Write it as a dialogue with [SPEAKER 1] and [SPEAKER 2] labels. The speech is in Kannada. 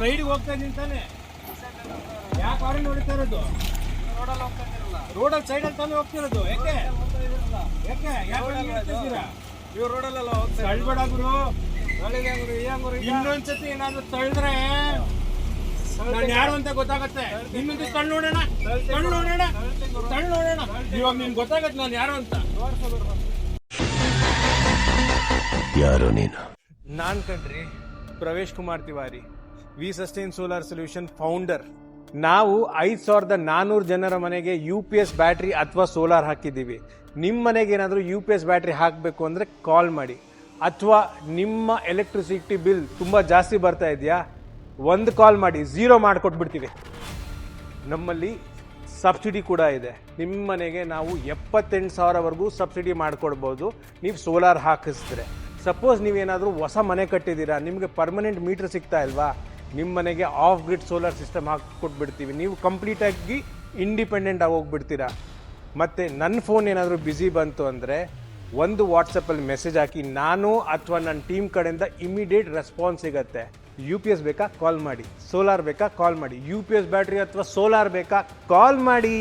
[SPEAKER 1] ಸೈಡ್ಗೆ ಹೋಗ್ತಾ ಇದ್ದೀನಿ ತಾನೆ, ಯಾಕೆ ಆರೆಂಜ್ ಹೊಡಿತಾ ಇರೋದು?
[SPEAKER 2] ರೋಡಲ್ಲಿ ಹೋಗ್ತಾ ಇದ್ದೀರಲ್ಲ,
[SPEAKER 1] ರೋಡಲ್ಲಿ ಸೈಡಲ್ಲಿ ತಾನೇ ಹೋಗ್ತಿರೋದು. ಯಾಕೆ ಹೇಳ್ತೀರಾ?
[SPEAKER 2] ನೀವು ರೋಡಲ್ಲೆಲ್ಲ ಹೋಗ್ತಾ
[SPEAKER 1] ತಳ್ಬೇಡ ಗುರು.
[SPEAKER 2] ಗುರು.
[SPEAKER 1] ಇನ್ನೊಂದ್ಸತಿ ಏನಾದ್ರು ತಳ್ಳಿದ್ರೆ ನಾನು ಯಾರು ಅಂತ ಗೊತ್ತಾಗತ್ತೆ. ಇನ್ನೊಂದು ತಳ್ಳು ನೋಡೋಣ. ಇವಾಗ ನಿನ್ ಗೊತ್ತಾಗತ್ತೆ ನಾನು ಯಾರು ಅಂತ.
[SPEAKER 3] ಯಾರು ನೀನು?
[SPEAKER 1] ನಾನ್ ಕಣ್ರಿ Pravesh Kumar Tiwari, V sustain solar solution founder. ನಾವು 5400 ಜನರ ಮನೆಗೆ UPS ಬ್ಯಾಟ್ರಿ ಅಥವಾ ಸೋಲಾರ್ ಹಾಕಿದ್ದೀವಿ. ನಿಮ್ಮ ಮನೆಗೆ ಏನಾದರೂ UPS ಬ್ಯಾಟ್ರಿ ಹಾಕಬೇಕು ಅಂದರೆ ಕಾಲ್ ಮಾಡಿ. ಅಥವಾ ನಿಮ್ಮ ಎಲೆಕ್ಟ್ರಿಸಿಟಿ ಬಿಲ್ ತುಂಬ ಜಾಸ್ತಿ ಬರ್ತಾ ಇದೆಯಾ, ಒಂದು ಕಾಲ್ ಮಾಡಿ, 0 ಮಾಡಿಕೊಟ್ಬಿಡ್ತೀವಿ. ನಮ್ಮಲ್ಲಿ ಸಬ್ಸಿಡಿ ಕೂಡ ಇದೆ. ನಿಮ್ಮ ಮನೆಗೆ ನಾವು 78,000ವರೆಗೂ ಸಬ್ಸಿಡಿ ಮಾಡಿಕೊಡ್ಬೋದು ನೀವು ಸೋಲಾರ್ ಹಾಕಿಸಿದ್ರೆ. ಸಪೋಸ್ ನೀವೇನಾದರೂ ಹೊಸ ಮನೆ ಕಟ್ಟಿದ್ದೀರಾ, ನಿಮಗೆ ಪರ್ಮನೆಂಟ್ ಮೀಟರ್ ಸಿಗ್ತಾ ಇಲ್ವಾ, ನಿಮ್ಮ ಮನೆಗೆ ಆಫ್ ಗ್ರಿಡ್ ಸೋಲಾರ್ ಸಿಸ್ಟಮ್ ಹಾಕಿಕೊಟ್ಬಿಡ್ತೀವಿ. ನೀವು ಕಂಪ್ಲೀಟಾಗಿ ಇಂಡಿಪೆಂಡೆಂಟ್ ಆಗಿ ಹೋಗ್ಬಿಡ್ತೀರಾ. ಮತ್ತು ನನ್ನ ಫೋನ್ ಏನಾದರೂ ಬ್ಯುಸಿ ಬಂತು ಅಂದರೆ ಒಂದು ವಾಟ್ಸಪ್ಪಲ್ಲಿ ಮೆಸೇಜ್ ಹಾಕಿ, ನಾನು ಅಥವಾ ನನ್ನ ಟೀಮ್ ಕಡೆಯಿಂದ ಇಮಿಡಿಯೇಟ್ ರೆಸ್ಪಾನ್ಸ್ ಸಿಗುತ್ತೆ. UPS ಬೇಕಾ ಕಾಲ್ ಮಾಡಿ, ಸೋಲಾರ್ ಬೇಕಾ ಕಾಲ್ ಮಾಡಿ, UPS ಬ್ಯಾಟ್ರಿ ಅಥವಾ ಸೋಲಾರ್ ಬೇಕಾ ಕಾಲ್ ಮಾಡಿ.